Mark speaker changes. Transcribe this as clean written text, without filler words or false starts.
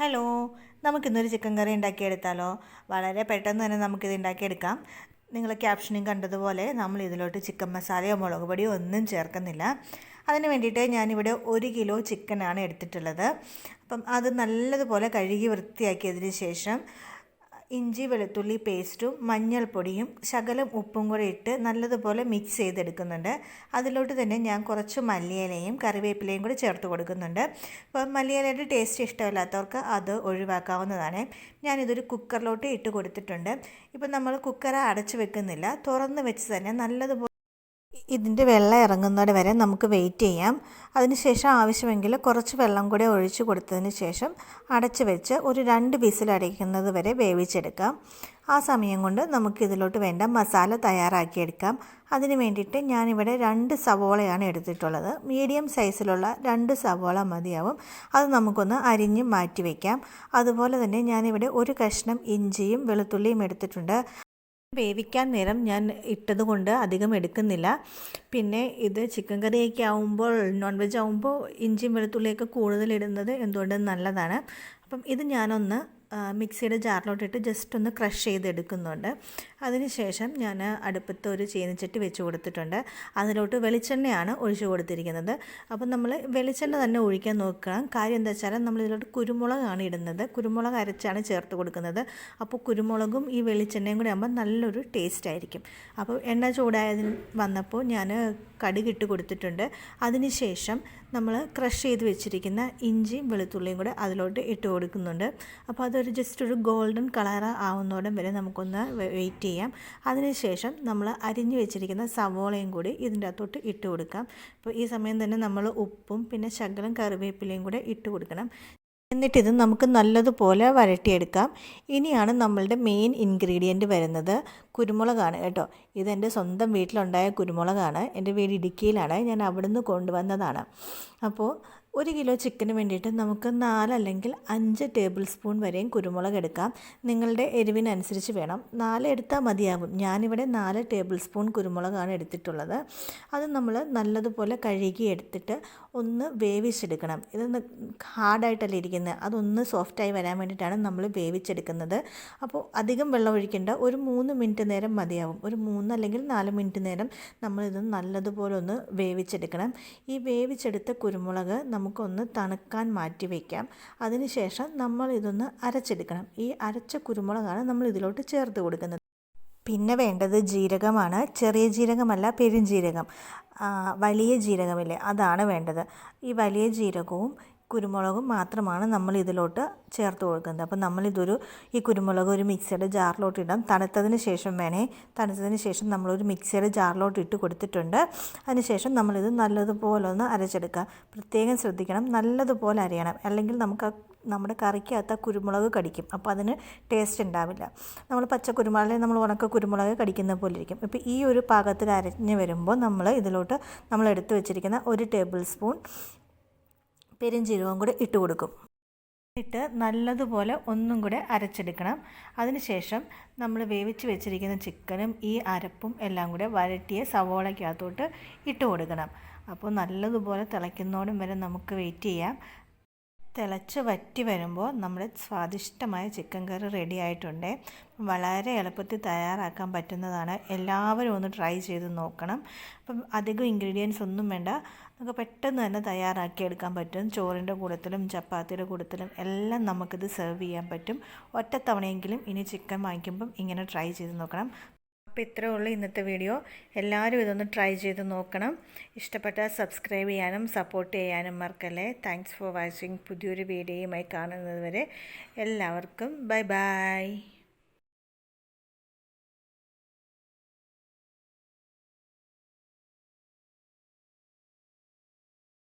Speaker 1: Hello, നമുക്കിന്നൊരു chicken കറി ഉണ്ടാക്കിയെടുത്താലോ? വളരെ പെട്ടെന്ന് തന്നെ നമുക്കിത് ഉണ്ടാക്കിയെടുക്കാം. നിങ്ങൾ ക്യാപ്ഷനും കണ്ടതുപോലെ നമ്മൾ ഇതിലോട്ട് ചിക്കൻ മസാലയോ മുളക് പൊടിയോ ഒന്നും ചേർക്കുന്നില്ല. അതിന് വേണ്ടിയിട്ട് ഞാനിവിടെ 1 കിലോ ചിക്കനാണ് എടുത്തിട്ടുള്ളത്. അപ്പം അത് നല്ലതുപോലെ കഴുകി വൃത്തിയാക്കിയതിന് ശേഷം ഇഞ്ചി വെളുത്തുള്ളി പേസ്റ്റും മഞ്ഞൾപ്പൊടിയും ശകലം ഉപ്പും കൂടെ ഇട്ട് നല്ലതുപോലെ മിക്സ് ചെയ്തെടുക്കുന്നുണ്ട്. അതിലോട്ട് തന്നെ ഞാൻ കുറച്ച് മല്ലിയിലയും കറിവേപ്പിലയും കൂടി ചേർത്ത് കൊടുക്കുന്നുണ്ട്. അപ്പോൾ മല്ലിയിലയുടെ ടേസ്റ്റ് ഇഷ്ടമില്ലാത്തവർക്ക് അത് ഒഴിവാക്കാവുന്നതാണ്. ഞാനിതൊരു കുക്കറിലോട്ട് ഇട്ട് കൊടുത്തിട്ടുണ്ട്. ഇപ്പം നമ്മൾ കുക്കർ അടച്ചു വെക്കുന്നില്ല, തുറന്ന് വെച്ച് തന്നെ നല്ലതുപോലെ ഇതിൻ്റെ വെള്ളം ഇറങ്ങുന്നത് വരെ നമുക്ക് വെയിറ്റ് ചെയ്യാം. അതിനുശേഷം ആവശ്യമെങ്കിൽ കുറച്ച് വെള്ളം കൂടെ ഒഴിച്ച് കൊടുത്തതിന് ശേഷം അടച്ച് വെച്ച് ഒരു 2 വിസിൽ അടിക്കുന്നത് വരെ വേവിച്ചെടുക്കാം. ആ സമയം കൊണ്ട് നമുക്കിതിലോട്ട് വേണ്ട മസാല തയ്യാറാക്കിയെടുക്കാം. അതിന് വേണ്ടിയിട്ട് ഞാനിവിടെ 2 സവോളയാണ് എടുത്തിട്ടുള്ളത്. മീഡിയം സൈസിലുള്ള 2 സവോള മതിയാവും. അത് നമുക്കൊന്ന് അരിഞ്ഞ് മാറ്റി വയ്ക്കാം. അതുപോലെ തന്നെ ഞാനിവിടെ ഒരു കഷ്ണം ഇഞ്ചിയും വെളുത്തുള്ളിയും എടുത്തിട്ടുണ്ട്. വേവിക്കാൻ നേരം ഞാൻ ഇട്ടത് കൊണ്ട് അധികം എടുക്കുന്നില്ല. പിന്നെ ഇത് ചിക്കൻ കറിയൊക്കെ ആവുമ്പോൾ, നോൺ വെജ് ആവുമ്പോൾ ഇഞ്ചിയും വെളുത്തുള്ളിയൊക്കെ കൂടുതൽ ഇടുന്നത് എന്തുകൊണ്ടും നല്ലതാണ്. അപ്പം ഇത് ഞാനൊന്ന് മിക്സിയുടെ ജാറിലോട്ടിട്ട് ജസ്റ്റ് ഒന്ന് ക്രഷ് ചെയ്തെടുക്കുന്നുണ്ട്. അതിനുശേഷം ഞാൻ അടുപ്പത്ത് ഒരു ചീനച്ചട്ടി വെച്ച് കൊടുത്തിട്ടുണ്ട്. അതിലോട്ട് വെളിച്ചെണ്ണയാണ് ഒഴിച്ച് കൊടുത്തിരിക്കുന്നത്. അപ്പം നമ്മൾ വെളിച്ചെണ്ണ തന്നെ ഒഴിക്കാൻ നോക്കണം. കാര്യം എന്താ വെച്ചാൽ നമ്മൾ ഇതിലോട്ട് കുരുമുളകാണ് ഇടുന്നത്. കുരുമുളക് അരച്ചാണ് ചേർത്ത് കൊടുക്കുന്നത്. അപ്പോൾ കുരുമുളകും ഈ വെളിച്ചെണ്ണയും കൂടി ആകുമ്പോൾ നല്ലൊരു ടേസ്റ്റ് ആയിരിക്കും. അപ്പോൾ എണ്ണ ചൂടായതിന് വന്നപ്പോൾ ഞാൻ കടുകിട്ട് കൊടുത്തിട്ടുണ്ട്. അതിനുശേഷം നമ്മൾ ക്രഷ് ചെയ്ത് വെച്ചിരിക്കുന്ന ഇഞ്ചിയും വെളുത്തുള്ളിയും കൂടെ അതിലോട്ട് ഇട്ട് കൊടുക്കുന്നുണ്ട്. അപ്പോൾ അതൊരു ജസ്റ്റ് ഒരു ഗോൾഡൻ കളർ ആവുന്നോടം വരെ നമുക്കൊന്ന് വെയിറ്റ് ചെയ്യാം. അതിനുശേഷം നമ്മൾ അരിഞ്ഞു വെച്ചിരിക്കുന്ന സവോളയും കൂടി ഇതിൻ്റെ അകത്തോട്ട് ഇട്ട് കൊടുക്കാം. അപ്പോൾ ഈ സമയം തന്നെ നമ്മൾ ഉപ്പും പിന്നെ ശകലം കറിവേപ്പിലയും കൂടെ ഇട്ട് കൊടുക്കണം. എന്നിട്ടിത് നമുക്ക് നല്ലതുപോലെ വഴറ്റിയെടുക്കാം. ഇനിയാണ് നമ്മളുടെ മെയിൻ ഇൻഗ്രീഡിയൻറ്റ് വരുന്നത്. കുരുമുളകാണ് കേട്ടോ. ഇതെൻ്റെ സ്വന്തം വീട്ടിലുണ്ടായ കുരുമുളകാണ്. എൻ്റെ വീട് ഇടുക്കിയിലാണ്. ഞാൻ അവിടുന്ന് കൊണ്ടുവന്നതാണ്. അപ്പോൾ 1 കിലോ ചിക്കന് വേണ്ടിയിട്ട് നമുക്ക് 4 അല്ലെങ്കിൽ 5 ടേബിൾ സ്പൂൺ വരെയും കുരുമുളക് എടുക്കാം. നിങ്ങളുടെ എരിവിനനുസരിച്ച് വേണം. 4 എടുത്താൽ മതിയാകും. ഞാനിവിടെ 4 ടേബിൾ സ്പൂൺ കുരുമുളകാണ് എടുത്തിട്ടുള്ളത്. അത് നമ്മൾ നല്ലതുപോലെ കഴുകി എടുത്തിട്ട് ഒന്ന് വേവിച്ചെടുക്കണം. ഇതൊന്ന് ഹാർഡായിട്ടല്ല ഇരിക്കുന്നത്, അതൊന്ന് സോഫ്റ്റായി വരാൻ വേണ്ടിയിട്ടാണ് നമ്മൾ വേവിച്ചെടുക്കുന്നത്. അപ്പോൾ അധികം വെള്ളം ഒഴിക്കേണ്ട, ഒരു 3 മിനിറ്റ് നേരം മതിയാവും. ഒരു 3 അല്ലെങ്കിൽ 4 മിനിറ്റ് നേരം നമ്മളിത് നല്ലതുപോലെ ഒന്ന് വേവിച്ചെടുക്കണം. ഈ വേവിച്ചെടുത്ത കുരുമുളക് നമുക്കൊന്ന് തണുക്കാൻ മാറ്റി വയ്ക്കാം. അതിനുശേഷം നമ്മൾ ഇതൊന്ന് അരച്ചെടുക്കണം. ഈ അരച്ച കുരുമുളകാണ് നമ്മൾ ഇതിലോട്ട് ചേർത്ത് കൊടുക്കുന്നത്. പിന്നെ വേണ്ടത് ജീരകമാണ്. ചെറിയ ജീരകമല്ല, പെരുംജീരകം. വലിയ ജീരകമില്ലേ, അതാണ് വേണ്ടത്. ഈ വലിയ ജീരകവും കുരുമുളകും മാത്രമാണ് നമ്മൾ ഇതിലോട്ട് ചേർത്ത് കൊടുക്കുന്നത്. അപ്പോൾ ഈ കുരുമുളക് ഒരു മിക്സിയുടെ ജാറിലോട്ട് ഇടാം. തണുത്തതിന് ശേഷം നമ്മളൊരു മിക്സിയുടെ ജാറിലോട്ട് ഇട്ട് കൊടുത്തിട്ടുണ്ട്. അതിനുശേഷം നമ്മളിത് നല്ലതുപോലെ ഒന്ന് അരച്ചെടുക്കുക. പ്രത്യേകം ശ്രദ്ധിക്കണം, നല്ലതുപോലെ അരയണം. അല്ലെങ്കിൽ നമ്മുടെ കറിക്കകത്ത് കുരുമുളക് കടിക്കും. അപ്പോൾ അതിന് ടേസ്റ്റ് ഉണ്ടാവില്ല. നമ്മൾ പച്ച കുരുമുളക്, നമ്മൾ ഉണക്ക കുരുമുളക് കടിക്കുന്ന പോലെ ഇരിക്കും. ഇപ്പോൾ ഈ ഒരു പാകത്തിൽ അരഞ്ഞ് വരുമ്പോൾ ഇതിലോട്ട് നമ്മൾ എടുത്ത് വെച്ചിരിക്കുന്ന 1 ടേബിൾ സ്പൂൺ പെരുംജീരകവും കൂടെ ഇട്ട് കൊടുക്കും. ഇട്ട് നല്ലതുപോലെ ഒന്നും കൂടെ അരച്ചെടുക്കണം. അതിനുശേഷം നമ്മൾ വേവിച്ച് വെച്ചിരിക്കുന്ന ചിക്കനും ഈ അരപ്പും എല്ലാം കൂടെ വഴറ്റിയ സവോളയ്ക്കകത്തോട്ട് ഇട്ട് കൊടുക്കണം. അപ്പോൾ നല്ലതുപോലെ തിളയ്ക്കുന്നോടും വരെ നമുക്ക് വെയിറ്റ് ചെയ്യാം. തിളച്ച് വറ്റി വരുമ്പോൾ നമ്മുടെ സ്വാദിഷ്ടമായ ചിക്കൻ കറി റെഡി ആയിട്ടുണ്ട്. വളരെ എളുപ്പത്തിൽ തയ്യാറാക്കാൻ പറ്റുന്നതാണ്. എല്ലാവരും ഒന്ന് ട്രൈ ചെയ്ത് നോക്കണം. അപ്പം അധികം ഇൻഗ്രീഡിയൻസ് ഒന്നും വേണ്ട, നമുക്ക് പെട്ടെന്ന് തന്നെ തയ്യാറാക്കിയെടുക്കാൻ പറ്റും. ചോറിൻ്റെ കൂട്ടത്തിലും ചപ്പാത്തിയുടെ കൂട്ടത്തിലും എല്ലാം നമുക്കിത് സെർവ് ചെയ്യാൻ പറ്റും. ഒറ്റത്തവണയെങ്കിലും ഇനി ചിക്കൻ വാങ്ങിക്കുമ്പം ഇങ്ങനെ ട്രൈ ചെയ്ത് നോക്കണം. അപ്പോൾ ഇത്രയേ ഉള്ളൂ ഇന്നത്തെ വീഡിയോ. എല്ലാവരും ഇതൊന്ന് ട്രൈ ചെയ്ത് നോക്കണം. ഇഷ്ടപ്പെട്ടാൽ സബ്സ്ക്രൈബ് ചെയ്യാനും സപ്പോർട്ട് ചെയ്യാനും മറക്കല്ലേ. Thanks for watching. പുതിയൊരു വീഡിയോയുമായി കാണുന്നത് വരെ എല്ലാവർക്കും ബൈ ബൈ.